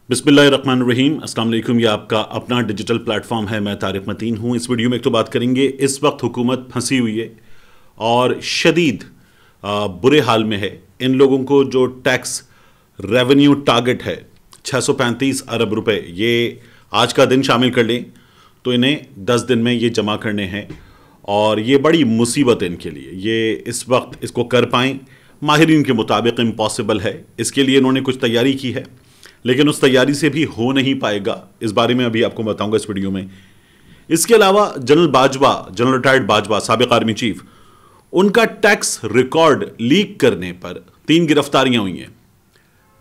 बिस्मिल्लाहिर्रहमानिर्रहीम। अस्सलाम वालेकुम। ये आपका अपना डिजिटल प्लेटफॉर्म है। मैं तारिक मतीन हूँ। इस वीडियो में एक तो बात करेंगे, इस वक्त हुकूमत फंसी हुई है और शदीद बुरे हाल में है। इन लोगों को जो टैक्स रेवेन्यू टारगेट है 635 अरब रुपए, ये आज का दिन शामिल कर लें तो इन्हें 10 दिन में ये जमा करने हैं और ये बड़ी मुसीबत है इनके लिए। ये इस वक्त इसको कर पाएँ, माहिरीन के मुताबिक इम्पॉसिबल है। इसके लिए इन्होंने कुछ तैयारी की है लेकिन उस तैयारी से भी हो नहीं पाएगा। इस बारे में अभी आपको बताऊंगा इस वीडियो में। इसके अलावा general Bajwa, general retired Bajwa, साबिक आर्मी चीफ, उनका टैक्स रिकॉर्ड लीक करने पर 3 गिरफ्तारियां हुई हैं।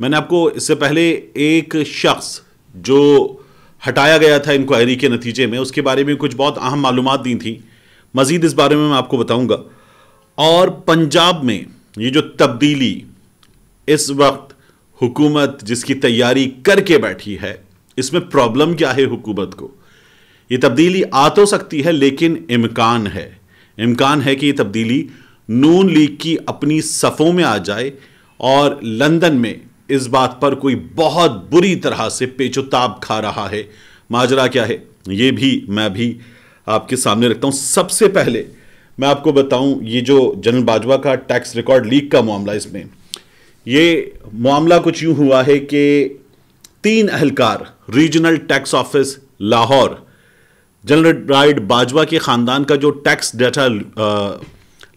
मैंने आपको इससे पहले एक शख्स जो हटाया गया था इंक्वायरी के नतीजे में, उसके बारे में कुछ बहुत अहम मालूमात दी थी। मजीद इस बारे में मैं आपको बताऊंगा। और पंजाब में ये जो तब्दीली इस वक्त हुकूमत जिसकी तैयारी करके बैठी है, इसमें प्रॉब्लम क्या है हुकूमत को? ये तब्दीली आ तो सकती है लेकिन इम्कान है कि ये तब्दीली नून लीग की अपनी सफ़ों में आ जाए और लंदन में इस बात पर कोई बहुत बुरी तरह से पेचोताब खा रहा है। माजरा क्या है ये भी मैं भी आपके सामने रखता हूं। सबसे पहले मैं आपको बताऊं, ये जो जनरल बाजवा का टैक्स रिकॉर्ड लीक का मामला, इसमें ये मामला कुछ यूं हुआ है कि 3 अहलकार regional tax office Lahore, general retired Bajwa के खानदान का जो टैक्स डाटा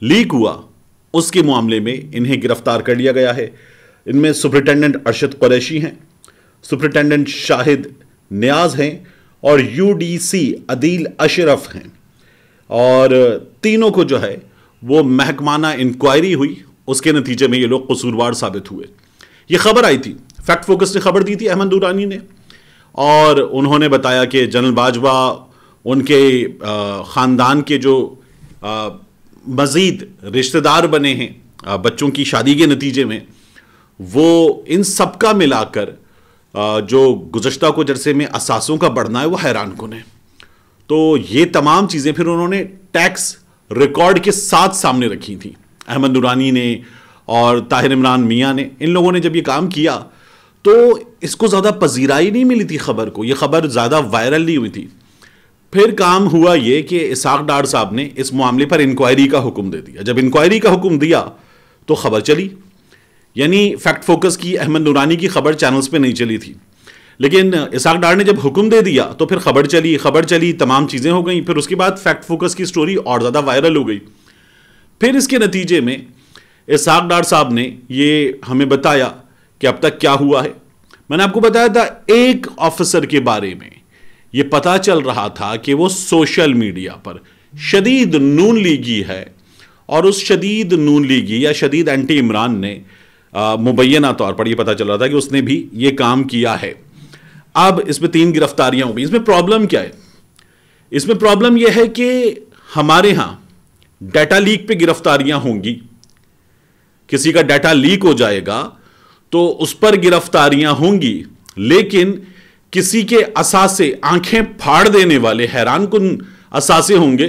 लीक हुआ उसके मामले में इन्हें गिरफ्तार कर लिया गया है। इनमें सुपरिटेंडेंट अरशद कुरैशी हैं, सुपरिटेंडेंट शाहिद नियाज हैं और यूडीसी अदील अशरफ हैं। और तीनों को जो है वो महकमाना इंक्वायरी हुई, उसके नतीजे में ये लोग कसूरवार साबित हुए। ये खबर आई थी, फैक्ट फोकस ने खबर दी थी अहमद दुरानी ने, और उन्होंने बताया कि जनरल बाजवा उनके ख़ानदान के जो मज़ीद रिश्तेदार बने हैं बच्चों की शादी के नतीजे में, वो इन सब का मिलाकर जो गुज़श्ता को जरसे में असासों का बढ़ना है वो हैरान कुन है। तो ये तमाम चीज़ें फिर उन्होंने टैक्स रिकॉर्ड के साथ सामने रखी थी। अहमद दुरानी ने और ताहिर इमरान मियाँ ने, इन लोगों ने जब ये काम किया तो इसको ज़्यादा पजीराई नहीं मिली थी खबर को, ये खबर ज़्यादा वायरल नहीं हुई थी। फिर काम हुआ ये कि इसाक डार साहब ने इस मामले पर इंक्वायरी का हुक्म दे दिया। जब इंक्वायरी का हुक्म दिया तो खबर चली, यानी फैक्ट फोकस की अहमद दुरानी की खबर चैनल्स पे नहीं चली थी, लेकिन इसाक डार ने जब हुक्म दे दिया तो फिर खबर चली, तमाम चीज़ें हो गई। फिर उसके बाद फैक्ट फोकस की स्टोरी और ज़्यादा वायरल हो गई। फिर इसके नतीजे में इसाक डार साहब ने ये हमें बताया कि अब तक क्या हुआ है। मैंने आपको बताया था एक ऑफिसर के बारे में ये पता चल रहा था कि वो सोशल मीडिया पर शदीद नून लीगी है और उस शदीद नून लीगी या शदीद एंटी इमरान ने मुबैना तौर पर यह पता चल रहा था कि उसने भी ये काम किया है। अब इसमें 3 गिरफ्तारियां हो गई। इसमें प्रॉब्लम क्या है? इसमें प्रॉब्लम यह है कि हमारे यहां डाटा लीक पे गिरफ्तारियां होंगी। किसी का डाटा लीक हो जाएगा तो उस पर गिरफ्तारियां होंगी, लेकिन किसी के असासे, आंखें फाड़ देने वाले हैरान कुन असासे होंगे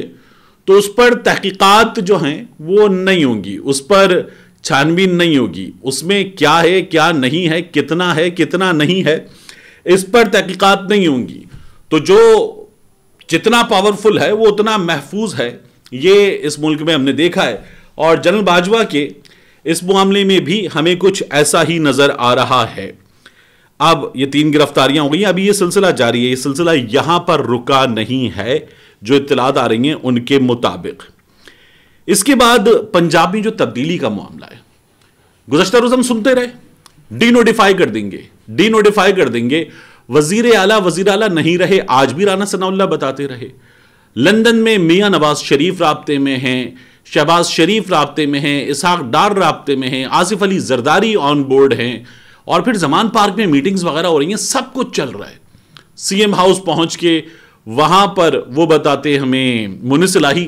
तो उस पर तहकीकात जो हैं वो नहीं होंगी, उस पर छानबीन नहीं होगी। उसमें क्या है क्या नहीं है, कितना नहीं है, इस पर तहकीकात नहीं होंगी। तो जो जितना पावरफुल है वो उतना महफूज है, ये इस मुल्क में हमने देखा है। और जनरल बाजवा के इस मामले में भी हमें कुछ ऐसा ही नजर आ रहा है। अब ये 3 गिरफ्तारियां हो गई, अभी ये सिलसिला जारी है। ये सिलसिला यहां पर रुका नहीं है, जो इत्तलात आ रही हैं उनके मुताबिक। इसके बाद पंजाब में जो तब्दीली का मामला है, गुज़श्ता रोज हम सुनते रहे डीनोटिफाई कर देंगे। वजीर आला नहीं रहे, आज भी राना सनाउल्लाह बताते रहे। लंदन में मियां नवाज शरीफ राब्ते में हैं, शहबाज शरीफ राब्ते में हैं, इसहाक डार राब्ते में हैं, आसिफ अली जरदारी ऑन बोर्ड हैं, और फिर जमान पार्क में मीटिंग्स वगैरह हो रही हैं, सब कुछ चल रहा है। सीएम हाउस पहुंच के वहां पर वो बताते हमें मुनिस इलाही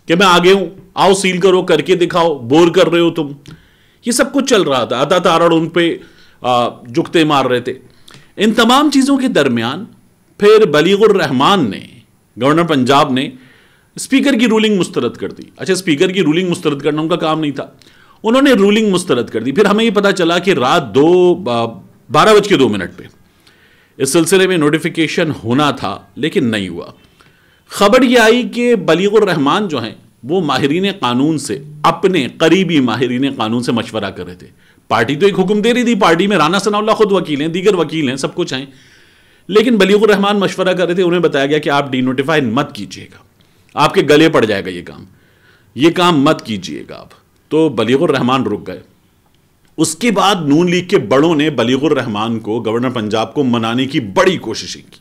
कि मैं आगे हूं, आओ सील करो, करके दिखाओ, बोर कर रहे हो तुम। ये सब कुछ चल रहा था। अता तारड़ उन पे जुगते मार रहे थे। इन तमाम चीजों के दरमियान फिर बलीगुर रहमान ने, गवर्नर पंजाब ने, स्पीकर की रूलिंग मुस्तरद कर दी। अच्छा, स्पीकर की रूलिंग मुस्तरद करना उनका काम नहीं था, उन्होंने रूलिंग मुस्तरद कर दी। फिर हमें यह पता चला कि रात 12:02 पे इस सिलसिले में नोटिफिकेशन होना था लेकिन नहीं हुआ। खबर यह आई कि बलीगुर रहमान जो हैं वो माहिरीन कानून से, अपने करीबी माहिरीन कानून से मशवरा कर रहे थे। पार्टी तो एक हुक्म दे रही थी, पार्टी में राना सनाउल्लाह खुद वकील हैं, दीगर वकील हैं, सब कुछ हैं, लेकिन बलीगुर रहमान मशवरा कर रहे थे। उन्हें बताया गया कि आप डीनोटिफाई मत कीजिएगा, आपके गले पड़ जाएगा ये काम मत कीजिएगा आप। तो बलीगुर रहमान रुक गए। उसके बाद नून लीग के बड़ों ने बलीगुर रहमान को, गवर्नर पंजाब को मनाने की बड़ी कोशिशें की,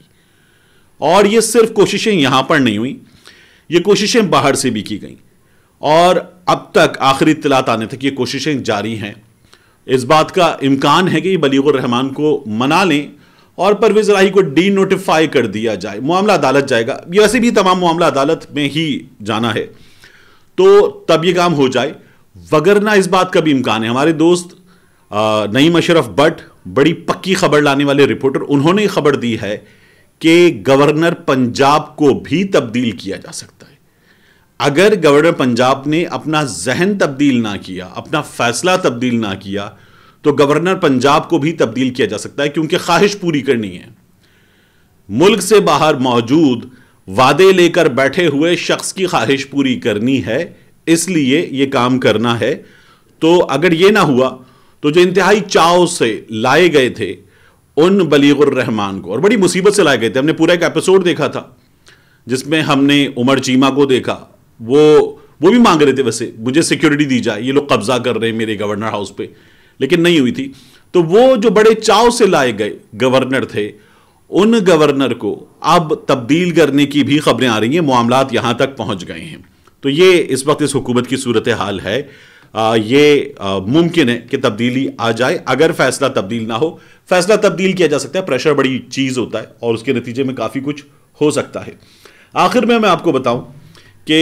और ये सिर्फ कोशिशें यहां पर नहीं हुई, ये कोशिशें बाहर से भी की गई, और अब तक आखिरी इत्तलात आने तक ये कोशिशें जारी हैं। इस बात का इम्कान है कि ये बलीगुर रहमान को मना लें और परवेज इलाही को डी नोटिफाई कर दिया जाए, मामला अदालत जाएगा। ये वैसे भी तमाम मामला अदालत में ही जाना है, तो तब ये काम हो जाए। वगरना इस बात का भी इम्कान है, हमारे दोस्त नईम अशरफ बट, बड़ी पक्की खबर लाने वाले रिपोर्टर, उन्होंने खबर दी है कि गवर्नर पंजाब को भी तब्दील किया जा सकता है। अगर गवर्नर पंजाब ने अपना जहन तब्दील ना किया, अपना फैसला तब्दील ना किया, तो गवर्नर पंजाब को भी तब्दील किया जा सकता है, क्योंकि ख्वाहिश पूरी करनी है। मुल्क से बाहर मौजूद वादे लेकर बैठे हुए शख्स की ख्वाहिश पूरी करनी है, इसलिए यह काम करना है। तो अगर यह ना हुआ तो जो इंतहाई चाव से लाए गए थे उन बलीगुर रहमान को, और बड़ी मुसीबत से लाए गए थे, हमने पूरा एक एपिसोड देखा था जिसमें हमने उमर चीमा को देखा, वो भी मांग रहे थे वैसे, मुझे सिक्योरिटी दी जाए, ये लोग कब्जा कर रहे हैं मेरे गवर्नर हाउस पे, लेकिन नहीं हुई थी। तो वो जो बड़े चाव से लाए गए गवर्नर थे, उन गवर्नर को अब तब्दील करने की भी खबरें आ रही हैं, मामलात यहां तक पहुंच गए हैं। तो ये इस वक्त इस हुकूमत की सूरत हाल है। ये मुमकिन है कि तब्दीली आ जाए। अगर फैसला तब्दील ना हो, फैसला तब्दील किया जा सकता है, प्रेशर बड़ी चीज होता है और उसके नतीजे में काफी कुछ हो सकता है। आखिर में मैं आपको बताऊं कि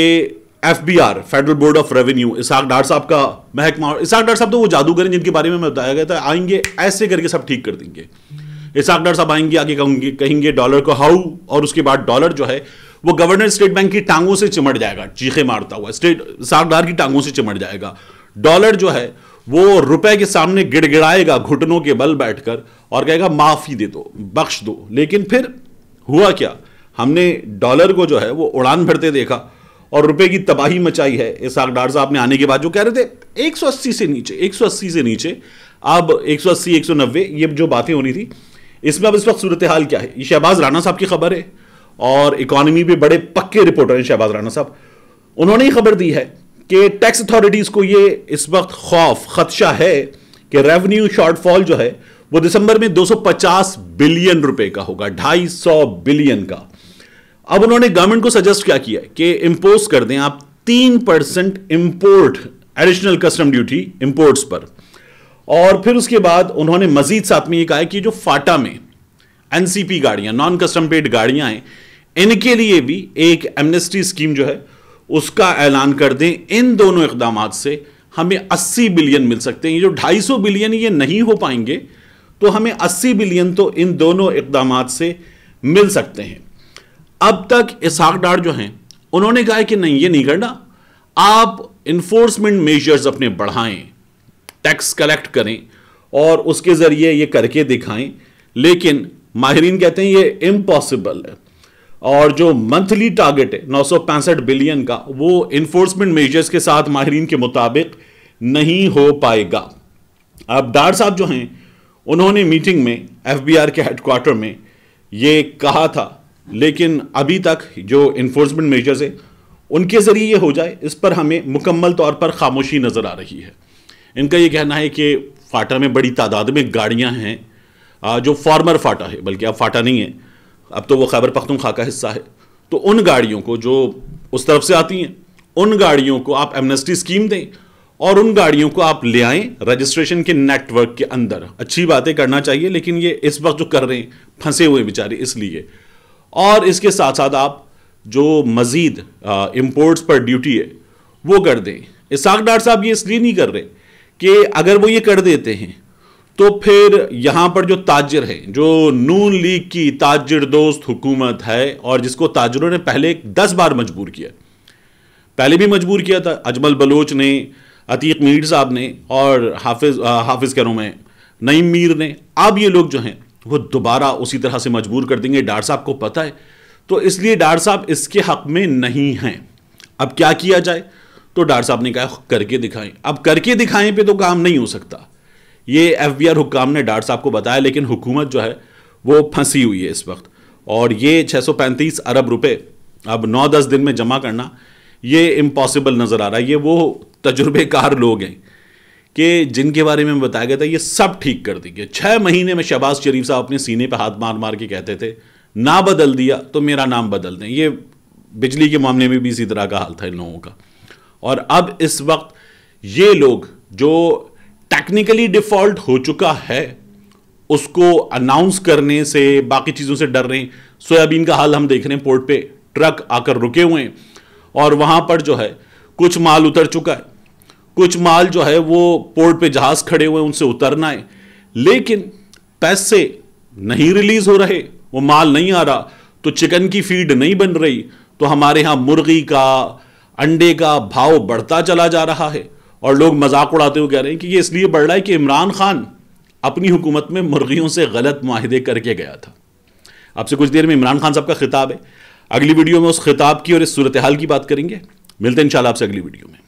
FBR, federal board of revenue, Ishaq Dar sahab का महकमा, इसहाक डार साहब तो वो जादूगर हैं जिनके बारे में बताया गया था, आएंगे ऐसे करके सब ठीक कर देंगे। इसहाक डार साहब आएंगे, आगे कहेंगे डॉलर को हाउ, और उसके बाद डॉलर जो है वो गवर्नर स्टेट बैंक की टांगों से चिमट जाएगा, चीखे मारता हुआ इसहाक डार की टांगों से चिमट जाएगा। डॉलर जो है वो रुपए के सामने गिड़गिड़ाएगा घुटनों के बल बैठकर और कहेगा माफी दे दो, बख्श दो। लेकिन फिर हुआ क्या, हमने डॉलर को जो है वो उड़ान भरते देखा और रुपए की तबाही मचाई है। इसहाक डार साहब ने आने के बाद जो कह रहे थे 180 से नीचे, 180 से नीचे, अब 180, 190, ये जो बातें हो रही थी, इसमें अब इस वक्त सूरत हाल क्या है। ये शहबाज राणा साहब की खबर है, और इकोनॉमी पे बड़े पक्के रिपोर्टर हैं शहबाज राणा साहब। उन्होंने ही खबर दी है कि टैक्स अथॉरिटीज को ये इस वक्त खौफ, खदशा है कि रेवेन्यू शॉर्टफॉल जो है वो दिसंबर में 250 बिलियन रुपए का होगा, 250 बिलियन का। अब उन्होंने गवर्नमेंट को सजेस्ट क्या किया कि इंपोज कर दें आप 3% import, additional custom duty imports पर। और फिर उसके बाद उन्होंने मजीद साथ में ये कहा कि जो फाटा में NCP गाड़ियां, नॉन कस्टम पेड गाड़ियां हैं, इनके लिए भी एक एमनेस्टी स्कीम जो है उसका ऐलान कर दें। इन दोनों इकदाम से हमें 80 बिलियन मिल सकते हैं। ये जो 250 बिलियन ये नहीं हो पाएंगे, तो हमें 80 बिलियन तो इन दोनों इकदाम से मिल सकते हैं। अब तक इसहाक डार जो हैं उन्होंने कहा कि नहीं, ये नहीं करना, आप इन्फोर्समेंट मेजर्स अपने बढ़ाएं, टैक्स कलेक्ट करें और उसके जरिए ये करके दिखाएं। लेकिन माहिरीन कहते हैं ये इम्पॉसिबल है, और जो मंथली टारगेट है 965 बिलियन का, वो इन्फोर्समेंट मेजर्स के साथ माहिरीन के मुताबिक नहीं हो पाएगा। अब डार साहब जो हैं उन्होंने मीटिंग में FBR के हेडक्वार्टर में ये कहा था, लेकिन अभी तक जो इन्फोर्समेंट मेजर्स है उनके जरिए ये हो जाए, इस पर हमें मुकम्मल तौर पर खामोशी नजर आ रही है। इनका ये कहना है कि फाटा में बड़ी तादाद में गाड़ियां हैं, जो फॉर्मर फाटा है, बल्कि अब फाटा नहीं है, अब तो वो खैबर पख्तूनख्वा का हिस्सा है। तो उन गाड़ियों को जो उस तरफ से आती हैं, उन गाड़ियों को आप एमनेस्टी स्कीम दें और उन गाड़ियों को आप ले आएं रजिस्ट्रेशन के नेटवर्क के अंदर। अच्छी बातें करना चाहिए, लेकिन ये इस वक्त जो कर रहे हैं फंसे हुए बेचारे, इसलिए। और इसके साथ साथ आप जो मजीद इंपोर्ट्स पर ड्यूटी है वो कर दें। इसहाक डार साहब ये इसलिए नहीं कर रहे कि अगर वो ये कर देते हैं तो फिर यहां पर जो ताजिर है, जो नून लीग की ताजिर दोस्त हुकूमत है और जिसको ताजिरों ने पहले 10 बार मजबूर किया, पहले भी मजबूर किया था, अजमल बलोच ने, अतीक मीर साहब ने और हाफिज कह रहा हूं मैं, नईम मीर ने, अब ये लोग जो हैं वो दोबारा उसी तरह से मजबूर कर देंगे। डार साहब को पता है, तो इसलिए डार साहब इसके हक में नहीं हैं। अब क्या किया जाए, तो डार साहब ने कहा करके दिखाएं। अब करके दिखाएं पे तो काम नहीं हो सकता, ये एफबीआर हुक्काम ने डार साहब को बताया, लेकिन हुकूमत जो है वो फंसी हुई है इस वक्त। और ये 635 अरब रुपए अब 9-10 दिन में जमा करना ये इम्पॉसिबल नजर आ रहा है। ये वो तजुर्बेकार लोग हैं कि जिनके बारे में बताया गया था ये सब ठीक कर देंगे। 6 महीने में शहबाज शरीफ साहब अपने सीने पे हाथ मार मार के कहते थे ना बदल दिया तो मेरा नाम बदल दें। ये बिजली के मामले में भी इसी तरह का हाल था इन लोगों का। और अब इस वक्त ये लोग जो टेक्निकली डिफॉल्ट हो चुका है उसको अनाउंस करने से, बाकी चीजों से डर रहे हैं। सोयाबीन का हाल हम देख रहे हैं, पोर्ट पे ट्रक आकर रुके हुए हैं और वहां पर जो है कुछ माल उतर चुका है, कुछ माल जो है वो पोर्ट पे जहाज खड़े हुए हैं उनसे उतरना है, लेकिन पैसे नहीं रिलीज हो रहे, वो माल नहीं आ रहा, तो चिकन की फीड नहीं बन रही, तो हमारे यहां मुर्गी का, अंडे का भाव बढ़ता चला जा रहा है। और लोग मजाक उड़ाते हुए कह रहे हैं कि ये इसलिए बढ़ रहा है कि इमरान खान अपनी हुकूमत में मुर्गियों से गलत मुआहिदे करके गया था। आपसे कुछ देर में इमरान खान साहब का खिताब है, अगली वीडियो में उस खिताब की और इस सूरत हाल की बात करेंगे। मिलते हैं इंशाल्लाह आपसे अगली वीडियो में।